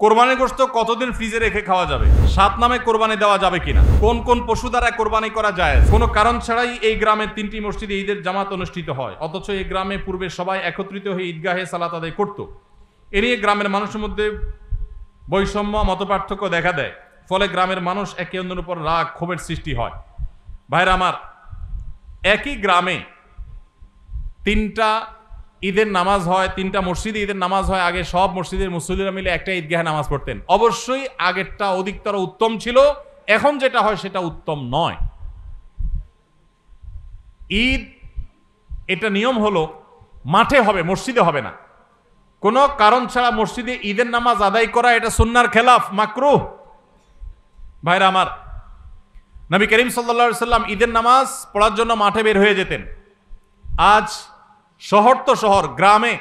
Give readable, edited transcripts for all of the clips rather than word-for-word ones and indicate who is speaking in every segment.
Speaker 1: কোরবানির গোশত কতদিন ফ্রিজে রেখে খাওয়া যাবে? 7 নামে কোরবানি দেওয়া যাবে কিনা? কোন কোন পশু দ্বারা কোরবানি করা যায়? কোনো কারণ ছাড়াই এই গ্রামের 3টি মসজিদে ঈদের জামাত অনুষ্ঠিত হয়, অথচ এই গ্রামে পূর্বে সবাই একত্রিত হয়ে ঈদগাহে সালাত আদায় করত। এ নিয়ে গ্রামের মানুষের মধ্যে বৈষম্য, মতপার্থক্য দেখা দেয়। ফলে গ্রামের মানুষ একে অন্যের উপর রাগ, ক্ষোভের সৃষ্টি হয়। ভাইরা আমার, একই গ্রামে 3টা ঈদের নামাজ হয়, 3টা মসজিদে ঈদের নামাজ হয়। আগে সব মসজিদের মুসল্লিরা মিলে একটা ঈদগাহে নামাজ পড়তেন। অবশ্যই আগেরটা অধিকতর উত্তম ছিল। এখন যেটা হয় সেটা উত্তম নয়। ঈদ এটা নিয়ম হলো মাঠে হবে, মসজিদে হবে না। কোনো কারণ ছাড়া মসজিদে ঈদের নামাজ আদায় করা এটা সুন্নাহর খেলাফ, মাকরুহ। ভাইরা আমার, নবী করিম সাল্লাল্লাহু আলাইহি সাল্লাম ঈদের নামাজ পড়ার জন্য মাঠে বের হয়ে যেতেন। আজ শহর তো শহর, গ্রামে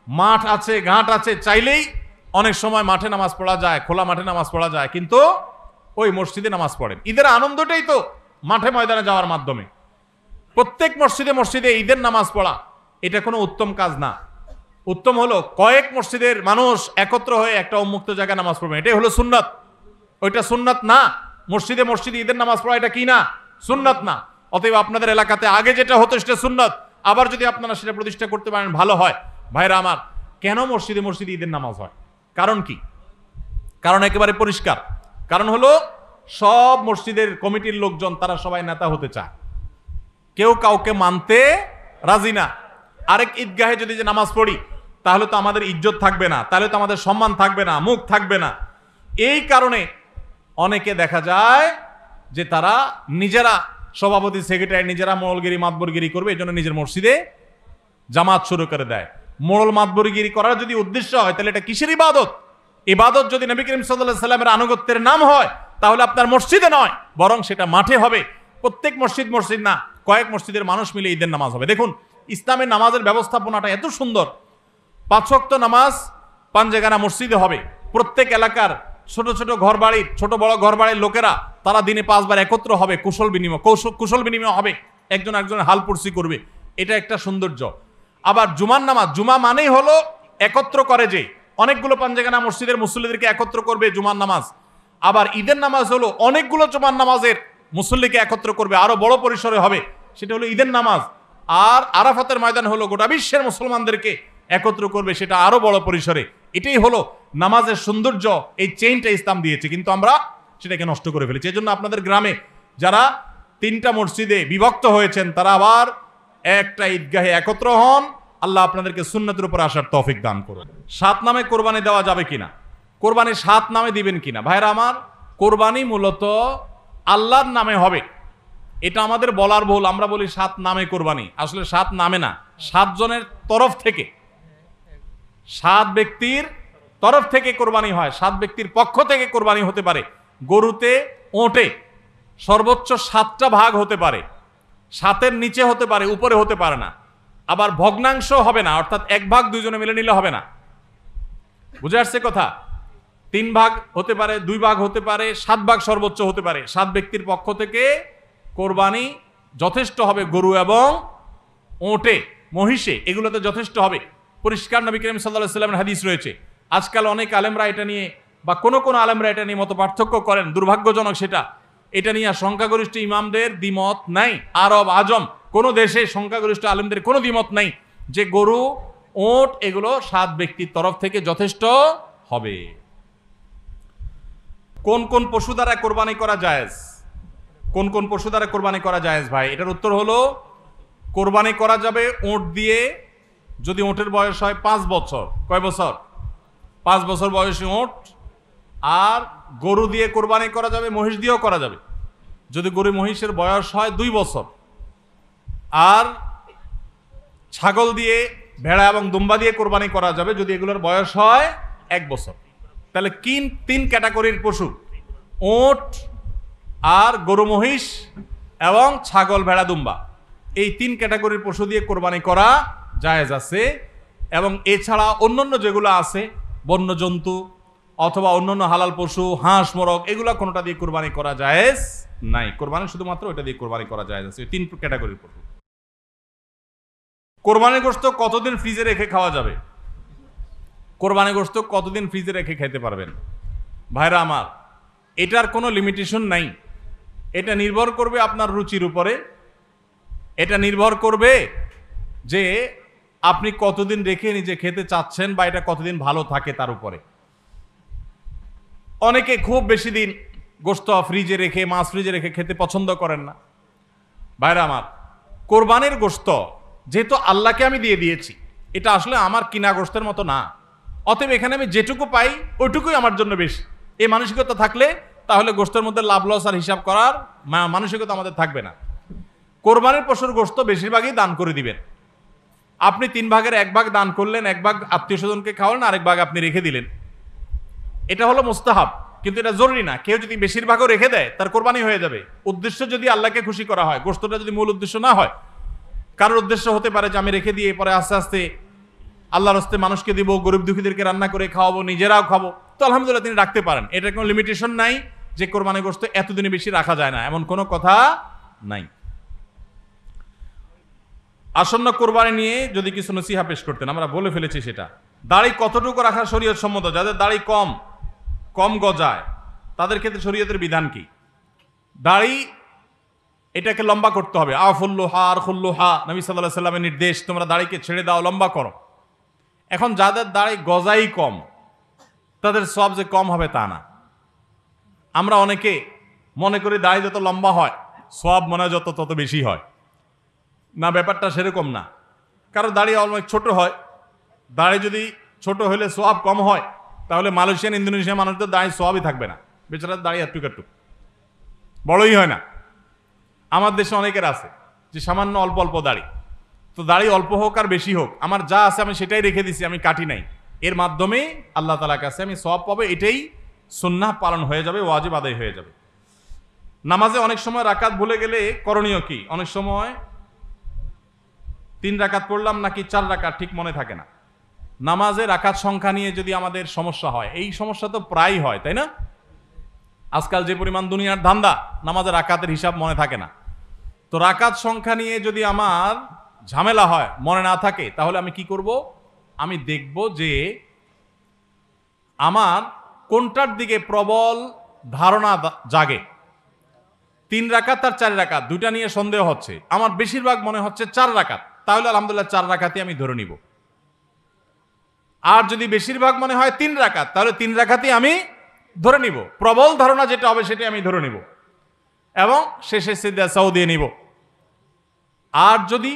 Speaker 1: মাঠ আছে, ঘাট আছে, চাইলেই অনেক সময় মাঠে নামাজ পড়া যায়, খোলা মাঠে নামাজ পড়া যায়, কিন্তু ওই মসজিদে নামাজ পড়েন। ঈদের আনন্দটাই তো মাঠে ময়দানে যাওয়ার মাধ্যমে। প্রত্যেক মসজিদে মসজিদে ঈদের নামাজ পড়া এটা কোনো উত্তম কাজ না। উত্তম হলো কয়েক মসজিদের মানুষ একত্র হয়ে একটা উন্মুক্ত জায়গায় নামাজ পড়বে, এটাই হলো সুন্নাত। ওইটা সুন্নাত না। মসজিদে মসজিদে ঈদের নামাজ পড়া এটা কি না? সুন্নাত না। অতএব আপনাদের এলাকাতে আগে যেটা হতো সেটা সুন্নাত, আবার যদি আপনারা সেটা প্রতিষ্ঠা করতে পারেন ভালো হয়। ভাইরা আমার, কেন মসজিদে মসজিদে ঈদের নামাজ হয়? কারণ কি? কারণ একেবারে পরিষ্কার। কারণ হলো সব মসজিদের কমিটির লোকজন তারা সবাই নেতা হতে চায়, কেউ কাউকে মানতে রাজি না। আরেক ঈদগাহে যদি যে নামাজ পড়ি তাহলে তো আমাদের ইজ্জত থাকবে না, তাহলে তো আমাদের সম্মান থাকবে না, মুখ থাকবে না। এই কারণে অনেকে দেখা যায় যে তারা নিজেরা সভাপতি, সেক্রেটারি, নিজেরা মোড়লগিরি, মাতবরগিরি করবে, এই জন্য নিজের মসজিদে জামাত শুরু করে দেয়। মোড়ল মাতবরগিরি করার যদি উদ্দেশ্য হয় তাহলে এটা কিসের ইবাদত? ইবাদত যদি নবী করিম সাল্লাল্লাহু আলাইহি সাল্লামের আনুগত্যের নাম হয় তাহলে আপনার মসজিদে নয়, বরং সেটা মাঠে হবে। প্রত্যেক মসজিদ মসজিদ না, কয়েক মসজিদের মানুষ মিলে ঈদের নামাজ হবে। দেখুন, ইসলামের নামাজের ব্যবস্থাপনাটা এত সুন্দর। 5 ওয়াক্ত নামাজ পাঞ্জেগানা মসজিদে হবে। প্রত্যেক এলাকার ছোট ছোট ঘর বাড়ির, ছোট বড় ঘর বাড়ির লোকেরা তারা দিনে 5 বার একত্র হবে, কুশল বিনিময় হবে, একজন একজনের হাল পুরসি করবে। এটা একটা সৌন্দর্য। আবার জুমার নামাজ, জুমা মানেই হলো একত্র করে, যে অনেকগুলো পাঞ্জেগানা মসজিদের মুসল্লিদেরকে একত্র করবে জুমার নামাজ। আবার ঈদের নামাজ হলো অনেকগুলো জুমার নামাজের মুসল্লিকে একত্র করবে, আরো বড় পরিসরে হবে, সেটা হলো ঈদের নামাজ। আর আরাফাতের ময়দান হলো গোটা বিশ্বের মুসলমানদেরকে একত্র করবে, সেটা আরো বড় পরিসরে। এটাই হলো নামাজের সৌন্দর্য। এই চেইনটা ইসলাম দিয়েছে, কিন্তু আমরা সেটাকে নষ্ট করে ফেলেছি। এই জন্য আপনাদের গ্রামে যারা 3টা মসজিদে বিভক্ত হয়েছেন তারা আবার একটা ঈদগাহে একত্র হন। আল্লাহ আপনাদেরকে সুন্নতের উপর আসার তৌফিক দান করুন। 7 নামে কোরবানি দেওয়া যাবে কিনা? কোরবানি 7 নামে দিবেন কিনা? ভাইরা আমার, কোরবানি মূলত আল্লাহর নামে হবে, এটা আমাদের বলার ভুল। আমরা বলি 7 নামে কোরবানি, আসলে 7 নামে না, 7 জনের তরফ থেকে, 7 ব্যক্তির তরফ থেকে কোরবানি হয়, 7 ব্যক্তির পক্ষ থেকে কোরবানি হতে পারে। গরুতে, ওটে সর্বোচ্চ 7টা ভাগ হতে পারে, 7-এর নিচে হতে পারে, উপরে হতে পারে না। আবার ভগ্নাংশ হবে না, অর্থাৎ 1 ভাগ 2 জনে মিলে নিলে হবে না। বুঝে আসছে কথা? 3 ভাগ হতে পারে, 2 ভাগ হতে পারে, 7 ভাগ সর্বোচ্চ হতে পারে। 7 ব্যক্তির পক্ষ থেকে কোরবানি যথেষ্ট হবে। গরু এবং ওটে, মহিষে, এগুলোতে যথেষ্ট হবে। পরিষ্কার নবী করিম সাল্লাল্লাহু আলাইহি ওয়াসাল্লামের হাদিস রয়েছে। আজকাল অনেক আলেমরা এটা নিয়ে, বা কোন আলেমরা এটা নিয়ে মত পার্থক্য করেন, দুর্ভাগ্যজনক সেটা। এটা নিয়ে সংখ্যাগরিষ্ঠ ইমামদের দ্বিমত নাই। আরব আজম কোন দেশে সংখ্যাগরিষ্ঠ আলেমদের কোনো দ্বিমত নাই যে গরু, ওট এগুলো 7 ব্যক্তির তরফ থেকে যথেষ্ট হবে। কোন কোন পশু দ্বারা কোরবানি করা জায়েজ? কোন কোন পশু দ্বারা কোরবানি করা জায়েজ? ভাই, এটার উত্তর হলো কোরবানি করা যাবে ওট দিয়ে, যদি ওটের বয়স হয় 5 বছর। কয় বছর? 5 বছর বয়সী ওট। আর গরু দিয়ে কোরবানি করা যাবে, মহিষ দিয়েও করা যাবে, যদি গরু মহিষের বয়স হয় 2 বছর। আর ছাগল দিয়ে, ভেড়া এবং দুম্বা দিয়ে কোরবানি করা যাবে যদি এগুলোর বয়স হয় 1 বছর। তাহলে 3 ক্যাটাগরির পশু, ওট আর গরু মহিষ এবং ছাগল, ভেড়া, দুম্বা, এই 3 ক্যাটাগরির পশু দিয়ে কোরবানি করা জায়েজ আছে। এবং এছাড়া অন্যান্য যেগুলো আছে, বন্য জন্তু অথবা অন্যান্য হালাল পশু, হাঁস, মোরগ, এগুলা কোনোটা দিয়ে কোরবানি করা জায়েজ নাই। কোরবানি শুধুমাত্র ওইটা দিয়ে কোরবানি করা জায়েজ আছে, 3 ক্যাটাগরির পশু। কোরবানির গোশত কতদিন ফ্রিজে রেখে খাওয়া যাবে? কোরবানি গোশত কতদিন ফ্রিজে রেখে খেতে পারবেন? ভাইরা আমার, এটার কোনো লিমিটেশন নাই। এটা নির্ভর করবে আপনার রুচির উপরে। এটা নির্ভর করবে যে আপনি কতদিন রেখে নিজে খেতে চাচ্ছেন বা এটা কতদিন ভালো থাকে তার উপরে। অনেকে খুব বেশি দিন গোশত ফ্রিজে রেখে, মাছ ফ্রিজে রেখে খেতে পছন্দ করেন না। ভাইরা আমার, কোরবানির গোশত যেহেতু আল্লাহকে আমি দিয়ে দিয়েছি, এটা আসলে আমার কিনা গোশতের মতো না। অতএব এখানে আমি যেটুকু পাই ওইটুকুই আমার জন্য বেশি। এই মানসিকতা থাকলে তাহলে গোশতের মধ্যে লাভ লস আর হিসাব করার মানসিকতা আমাদের থাকবে না। কোরবানির পশুর গোশত বেশিরভাগই দান করে দিবেন। আপনি 3 ভাগের 1 ভাগ দান করলেন, 1 ভাগ আত্মীয় স্বজনকে খাওয়ালেন, আরেক ভাগ আপনি রেখে দিলেন। এটা হলো মুস্তাহাব, কিন্তু এটা জরুরি না। কেউ যদি বেশিরভাগও রেখে দেয় তার কোরবানি হয়ে যাবে। উদ্দেশ্য যদি আল্লাহকে খুশি করা হয়, গোশতটা যদি মূল উদ্দেশ্য না হয়। কারোর উদ্দেশ্য হতে পারে যে আমি রেখে দিয়ে পরে আস্তে আস্তে আল্লাহর হস্তে মানুষকে দিব, গরিব দুঃখীদেরকে রান্না করে খাওয়াবো, নিজেরাও খাবো, তো আলহামদুলিল্লাহ তিনি রাখতে পারেন। এটার কোনো লিমিটেশন নাই যে কোরবানি গোশত এতদিনে বেশি রাখা যায় না, এমন কোনো কথা নাই। আসন্ন কোরবানি নিয়ে যদি কিছু নসিহা পেশ করতেন, আমরা বলে ফেলেছি সেটা। দাড়ি কতটুকু রাখা শরীয়ত সম্মত? যাদের দাড়ি কম গজায় তাদের ক্ষেত্রে শরীয়তের বিধান কি? দাড়ি এটাকে লম্বা করতে হবে। আফুল্লুহা আর খুল্লুহা, নবী সাল্লাল্লাহু আলাইহি সাল্লামের নির্দেশ, তোমরা দাড়িকে ছেড়ে দাও, লম্বা করো। এখন যাদের দাড়ি গজাই কম তাদের সওয়াব যে কম হবে তা না। আমরা অনেকে মনে করি দাড়ি যত লম্বা হয় সওয়াব মনে হয় তত বেশি হয়। না, ব্যাপারটা সেরকম না। কারো দাড়ি অনেক ছোট হয়, দাড়ি যদি ছোট হলে সওয়াব কম হয়, তাহলে মালয়েশিয়ান ইন্দোনেশিয়া মানুষদের দাড়ি সওয়াবই থাকবে না। বেচারার দাড়ি একটু বড়ই হয় না। আমার দেশে অনেকের আছে যে সামান্য অল্প অল্প দাড়ি। তো দাড়ি অল্প হোক আর বেশি হোক, আমার যা আছে আমি সেটাই রেখে দিছি, আমি কাটি নাই। এর মাধ্যমে আল্লাহ তাআলার কাছে আমি সওয়াব পাবো, এটাই সুন্নাহ পালন হয়ে যাবে, ওয়াজিব আদায় হয়ে যাবে। নামাজে অনেক সময় রাকাত ভুলে গেলে করণীয় কি? অনেক সময় 3 রাকাত পড়লাম নাকি 4 রাকাত ঠিক মনে থাকে না। নামাজে রাকাত সংখ্যা নিয়ে যদি আমাদের সমস্যা হয়, এই সমস্যা তো প্রায় হয়, তাই না? আজকাল যে পরিমাণ দুনিয়ার ধান্দা, নামাজের রাকাতের হিসাব মনে থাকে না। তো রাকাত সংখ্যা নিয়ে যদি আমার ঝামেলা হয়, মনে না থাকে, তাহলে আমি কি করব? আমি দেখব যে আমার কোনটার দিকে প্রবল ধারণা জাগে। 3 রাকাত আর 4 রাকাত দুইটা নিয়ে সন্দেহ হচ্ছে, আমার বেশিরভাগ মনে হচ্ছে 4 রাকাত, তাহলে আলহামদুলিল্লাহ 4 রাকাতই আমি ধরে নিব। আর যদি বেশিরভাগ মনে হয় 3 রাকাত, তাহলে 3 রাকাতই আমি ধরে নিব। প্রবল ধারণা যেটা হবে সেটা আমি ধরে নিব এবং শেষে সিজদা সাও দিয়ে নিব। আর যদি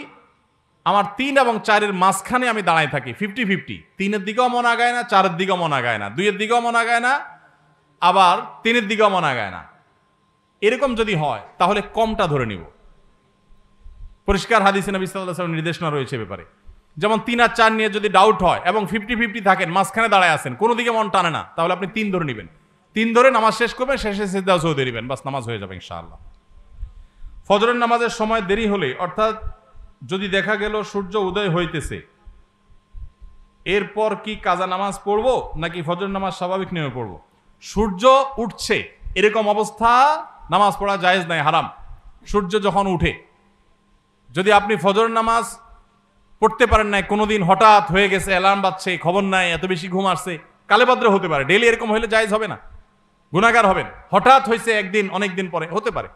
Speaker 1: আমার 3 এবং 4-এর মাঝখানে আমি দাঁড়ায় থাকি, 50-50, 3-এর দিকেও মন আগায় না, 4-এর দিকেও মন আগায় না, 2-এর দিকেও মন আগায় না, আবার 3-এর দিকেও মন আগায় না, এরকম যদি হয় তাহলে কমটা ধরে নিব। পরিষ্কার হাদিসে নবী সাল্লাল্লাহু আলাইহি ওয়াসাল্লাম নির্দেশনা রয়েছে ব্যাপারে। যেমন 3 আর 4 নিয়ে যদি ডাউট হয় এবং 50-50 থাকেন, মাঝখানে দাঁড়ায় আছেন, কোনো দিকে মন টানে না, তাহলে আপনি 3 ধরে নেবেন। 3 ধরে নামাজ শেষ করবেন, শেষে সিজদা সাও দিয়ে দিবেন, বাস নামাজ হয়ে যাবে ইনশাআল্লাহ। ফজরের নামাজের সময় দেরি হলে, অর্থাৎ যদি দেখা গেল সূর্য উদয় হইতেছে, এরপর কি কাজা নামাজ পড়বো নাকি ফজর নামাজ স্বাভাবিক নিয়মে পড়বো? সূর্য উঠছে এরকম অবস্থা নামাজ পড়া জায়েজ নাই, হারাম। সূর্য যখন উঠে, যদি আপনি ফজর নামাজ পড়তে পারেন নাই, কোনোদিন হঠাৎ হয়ে গেছে, অ্যালার্ম বাজছে, খবর নাই, এত বেশি ঘুম আসছে, কালে ভদ্রে হতে পারে, ডেইলি এরকম হলে জায়েজ হবে না, গুনাহগার হবেন। হঠাৎ হয়েছে একদিন, অনেকদিন পরে হতে পারে,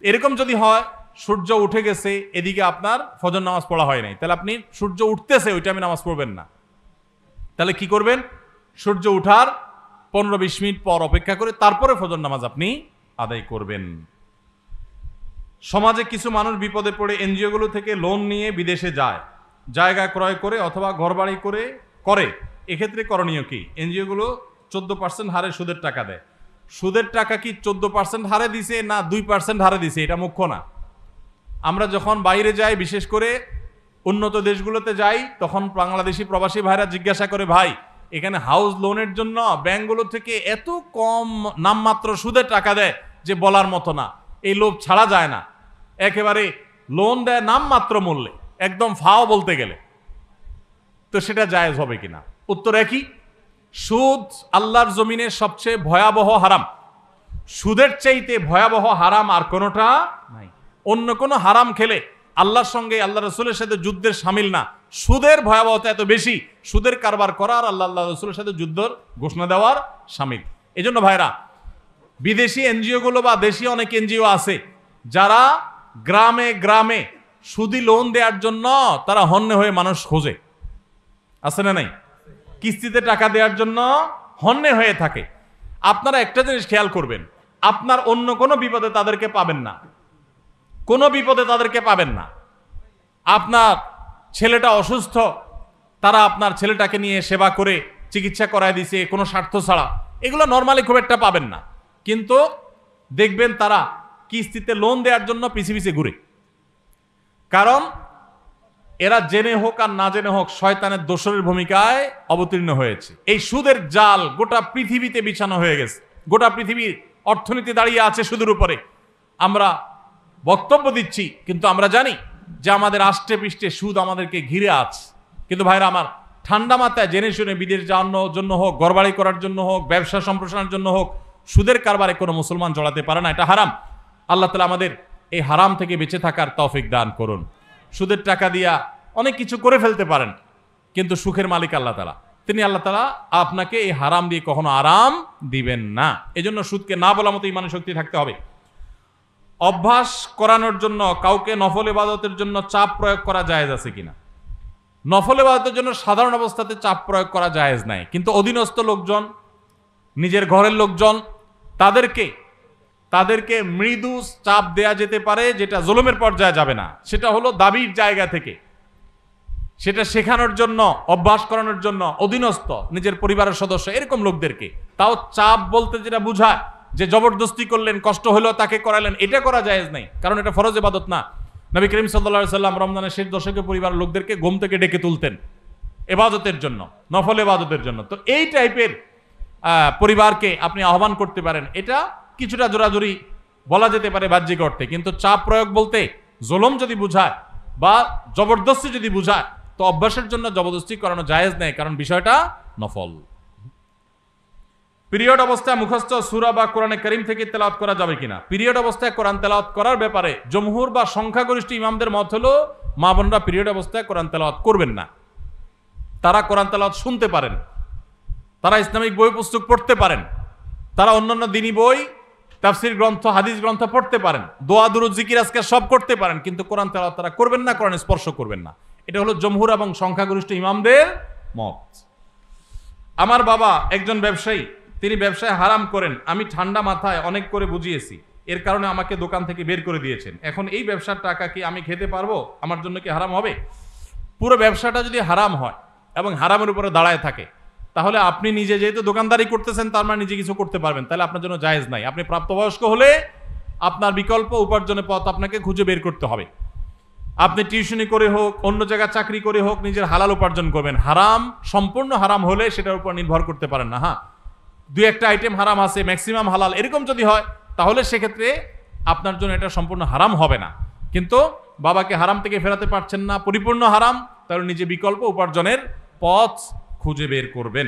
Speaker 1: এরকম যদি হয় সূর্য উঠে গেছে, এদিকে আপনার ফজর নামাজ পড়া হয় নাই, তাহলে আপনি সূর্য উঠতেছে ওই টাইমে নামাজ পড়বেন না। তাহলে কি করবেন? সূর্য উঠার 15-20 মিনিট পর অপেক্ষা করে তারপরে ফজর নামাজ আপনি আদায় করবেন। সমাজে কিছু মানুষ বিপদে পড়ে এনজিওগুলো থেকে লোন নিয়ে বিদেশে যায়, জায়গা ক্রয় করে অথবা ঘরবাড়ি করে, এক্ষেত্রে করণীয় কি? এনজিওগুলো 14% হারে সুদের টাকা দেয়। সুদের টাকা কি 14% হারে দিছে না 2% হারে দিছে, এটা মুখ্য না। আমরা যখন বাইরে যাই, বিশেষ করে উন্নত দেশগুলোতে যাই, তখন বাংলাদেশি প্রবাসী ভাইরা জিজ্ঞাসা করে, ভাই এখানে হাউস লোনের জন্য ব্যাংকগুলো থেকে এত কম নামমাত্র সুদের টাকা দেয় যে বলার মতো না, এই লোভ ছাড়া যায় না, একেবারে লোন দেয় নামমাত্র মূল্যে, একদম ফাও বলতে গেলে। তো সেটা জায়েজ হবে কিনা? উত্তর একই, সুদ আল্লাহর জমিনে সবচেয়ে ভয়াবহ হারাম। সুদের চাইতে ভয়াবহ হারাম আর কোনোটা নাই। অন্য কোনো হারাম খেলে আল্লাহর সঙ্গে, আল্লাহ রাসূলের সাথে যুদ্ধের শামিল না, সুদের ভয়াবহতা এত বেশি, সুদের কারবার করার আল্লাহ রাসূলের সাথে যুদ্ধর ঘোষণা দেওয়ার শামিল। এজন্য ভাইরা, বিদেশি এনজিওগুলো বা দেশি অনেক এনজিও আছে যারা গ্রামে গ্রামে সুদি লোন দেওয়ার জন্য তারা হন্যে হয়ে মানুষ খোঁজে, আছে না নাই? কিস্তিতে টাকা দেওয়ার জন্য হন্যে হয়ে থাকে। আপনারা একটা জিনিস খেয়াল করবেন, আপনার অন্য কোনো বিপদে তাদেরকে পাবেন না, কোনো বিপদে তাদেরকে পাবেন না। আপনার ছেলেটা অসুস্থ, তারা আপনার ছেলেটাকে নিয়ে সেবা করে চিকিৎসা করায় দিছে কোনো স্বার্থ ছাড়া, এগুলো নর্মালি খুব একটা পাবেন না। কিন্তু দেখবেন তারা কিস্তিতে লোন দেওয়ার জন্য পিছে পিছে ঘুরে, কারণ এরা জেনে হোক আর না জেনে হোক শয়তানের দোসরের ভূমিকায় অবতীর্ণ হয়েছে। এই সুদের জাল গোটা পৃথিবীতে বিছানো হয়ে গেছে, গোটা পৃথিবীর অর্থনীতি দাঁড়িয়ে আছে সুদের উপরে। আমরা বক্তব্য দিচ্ছি কিন্তু আমরা জানি যে আমাদের আষ্টে পৃষ্ঠে সুদ আমাদেরকে ঘিরে আছে। কিন্তু ভাইরা আমার, ঠান্ডা মাথায় জেনে শুনে বিদেশ যাওয়ার জন্য হোক, ঘরবাড়ি করার জন্য হোক, ব্যবসা সম্প্রসারণের জন্য হোক, সুদের কারবারে কোনো মুসলমান জড়াতে পারে না, এটা হারাম। আল্লাহ তাআলা আমাদের এই হারাম থেকে বেঁচে থাকার তৌফিক দান করুন। সুদের টাকা দিয়া অনেক কিছু করে ফেলতে পারেন, কিন্তু সুখের মালিক আল্লাহ তাআলা, তিনি আল্লাহ তাআলা আপনাকে এই হারাম দিয়ে কখনো আরাম দিবেন না। এজন্য সুদকে না বলা মতো ইমানের শক্তি থাকতে হবে। অভ্যাস করানোর জন্য কাউকে নফল ইবাদতের জন্য চাপ প্রয়োগ করা জায়েজ আছে কিনা? নফল ইবাদতের জন্য সাধারণ অবস্থাতে চাপ প্রয়োগ করা জায়েজ নাই, কিন্তু অধীনস্থ লোকজন, নিজের ঘরের লোকজন, তাদেরকে মৃদু চাপ দেয়া যেতে পারে, যেটা জুলুমের পর্যায়ে যাবে না। সেটা হলো দাবির জায়গা থেকে, সেটা শেখানোর জন্য, অভ্যাস করানোর জন্য অধীনস্থ নিজের পরিবারের সদস্য এরকম লোকদেরকে। তাও চাপ বলতে যেটা বুঝায় যে জবরদস্তি করলেন, কষ্ট হলো তাকে করালেন, এটা করা জায়েজ নাই, কারণ এটা ফরজ ইবাদত না। নবী করিম সাল্লাল্লাহু আলাইহি সাল্লাম রমজানের শেষ দশকে পরিবারের লোকদেরকে ঘুম থেকে ডেকে তুলতেন ইবাদতের জন্য, নফল ইবাদতের জন্য। তো এই টাইপের পরিবারকে আপনি আহ্বান করতে পারেন, এটা কিছুটা জোরাজুরি বলা যেতে পারে বাহ্যিক অর্থে। কিন্তু চাপ প্রয়োগ বলতে জুলুম যদি বুঝায় বা জবরদস্তি যদি বুঝায়, তো অভ্যাসের জন্য জবরদস্তি করানো জায়েজ নেই, কারণ বিষয়টা নফল। পিরিয়ড অবস্থায় মুখস্থ সূরা বা কোরআনে কারীম থেকে তেলাওয়াত করা যাবে কিনা? পিরিয়ড অবস্থায় কোরআন তেলাওয়াত করার ব্যাপারে জমহুর বা সংখ্যাগরিষ্ঠ ইমামদের মত হলো মা বোনরা পিরিয়ড অবস্থায় কোরআন তেলাওয়াত করবেন না। তারা কোরআন তেলাওয়াত শুনতে পারেন, তারা ইসলামিক বই পুস্তক পড়তে পারেন, তারা অন্যান্য দ্বীনি বই, তাফসীর গ্রন্থ, হাদিস গ্রন্থ পড়তে পারেন, দোয়া দুরূদ জিকির আজকার সব করতে পারেন, কিন্তু কোরআন তেলাওয়াত তারা করবেন না, কোরআন স্পর্শ করবেন না। এটা হলো জমহুর এবং সংখ্যাগরিষ্ঠ ইমামদের মত। আমার বাবা একজন ব্যবসায়ী, তিনি ব্যবসায় হারাম করেন, আমি ঠান্ডা মাথায় অনেক করে বুঝিয়েছি, এর কারণে আমাকে দোকান থেকে বের করে দিয়েছেন। এখন এই ব্যবসার টাকা কি আমি খেতে পারবো? আমার জন্য কি হারাম হবে? পুরো ব্যবসাটা যদি হারাম হয় এবং হারামের উপরে দাঁড়ায় থাকে, তাহলে আপনি নিজে যেহেতু দোকানদারি করতেছেন, তার মানে নিজে কিছু করতে পারবেন, তাহলে আপনার জন্য জায়েজ নাই। আপনি প্রাপ্তবয়স্ক হলে আপনার বিকল্প উপার্জনের পথ আপনাকে খুঁজে বের করতে হবে। আপনি টিউশনি করে হোক, অন্য জায়গায় চাকরি করে হোক, নিজের হালাল উপার্জন করবেন। হারাম সম্পূর্ণ হারাম হলে সেটার উপর নির্ভর করতে পারেন না। হ্যাঁ, দুই একটা আইটেম হারাম আছে, ম্যাক্সিমাম হালাল, এরকম যদি হয় তাহলে সেক্ষেত্রে আপনার জন্য এটা সম্পূর্ণ হারাম হবে না। কিন্তু বাবাকে হারাম থেকে ফেরাতে পারছেন না, পরিপূর্ণ হারাম, তাহলে নিজে বিকল্প উপার্জনের পথ খুঁজে বের করবেন।